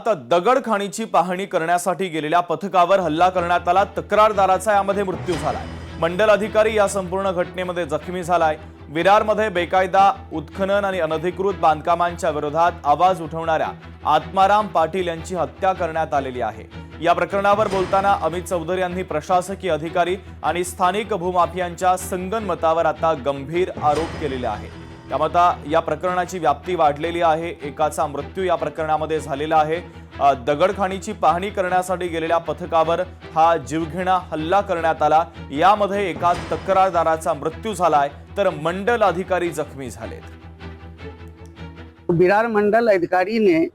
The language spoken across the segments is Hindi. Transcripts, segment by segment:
शहरात दगडखाणीची पाहणी करण्यासाठी गेलेल्या पथकावर हल्ला करण्यात आला। तक्रारदाराचा यामध्ये मृत्यू झालाय। मंडल अधिकारी या संपूर्ण घटनेमध्ये जखमी झालाय। विरारमध्ये बेकायदा उत्खनन आणि अनधिकृत बांधकामांच्या विरोधात आवाज उठवणाऱ्या आत्माराम पाटील यांची हत्या करण्यात आलेली आहे। या प्रकरणावर बोलताना अमित चौधरी यांनी प्रशासकीय अधिकारी आणि स्थानिक भूमाफियांच्या संगनमतावर आता गंभीर आरोप केलेले आहेत। त्यामुळे या प्रकरणाची व्याप्ती वाढलेली आहे। एकाचा मृत्यू या प्रकरणामध्ये झालेला आहे। दगडखाणीची पाहणी करण्यासाठी गेलेल्या पथकावर हा जीवघेणा हल्ला करण्यात आला। यामध्ये एका तक्रारदाराचा मृत्यू झालाय तर मंडल अधिकारी जखमी झालेत। विरार मंडल अधिकारी ने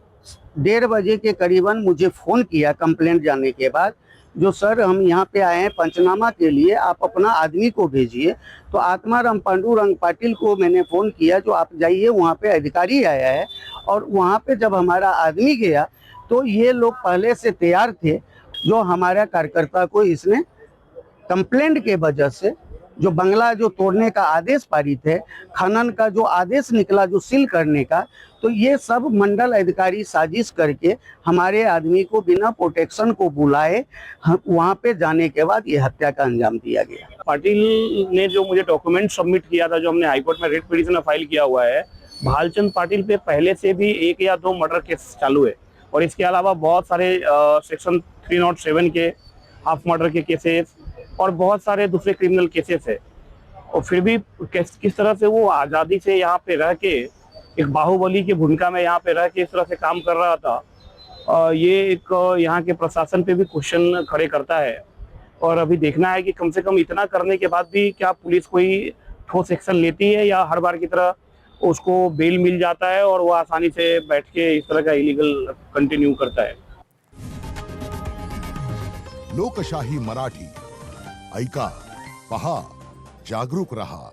1:30 बजे के करीबन मुझे फोन किया कंप्लेंट जाने के बाद, जो सर हम यहाँ पे आए हैं पंचनामा के लिए, आप अपना आदमी को भेजिए। तो आत्माराम पांडुरंग पाटिल को मैंने फ़ोन किया, जो आप जाइए, वहाँ पे अधिकारी आया है। और वहाँ पे जब हमारा आदमी गया तो ये लोग पहले से तैयार थे। जो हमारा कार्यकर्ता को इसने कंप्लेंट के वजह से जो बंगला जो तोड़ने का आदेश पारित है, खनन का जो आदेश निकला जो सील करने का, तो ये सब मंडल अधिकारी साजिश करके हमारे आदमी को बिना प्रोटेक्शन को बुलाए वहाँ पे जाने के बाद ये हत्या का अंजाम दिया गया। पाटिल ने जो मुझे डॉक्यूमेंट सबमिट किया था, जो हमने हाईकोर्ट में रेट पिटीशन फाइल किया हुआ है, भालचंद पाटिल पे पहले से भी 1 या 2 मर्डर केस चालू है। और इसके अलावा बहुत सारे सेक्शन 307 के हाफ मर्डर के केसेस और बहुत सारे दूसरे क्रिमिनल केसेस है। और फिर भी किस तरह से वो आज़ादी से यहाँ पे रह के एक बाहुबली की भूमिका में यहाँ पे रह के इस तरह से काम कर रहा था, ये एक यहाँ के प्रशासन पे भी क्वेश्चन खड़े करता है। और अभी देखना है कि कम से कम इतना करने के बाद भी क्या पुलिस कोई ठोस एक्शन लेती है, या हर बार की तरह उसको बेल मिल जाता है और वो आसानी से बैठ के इस तरह का इलीगल कंटिन्यू करता है। लोकशाही मराठी ऐका, पहा, जागरूक रहा।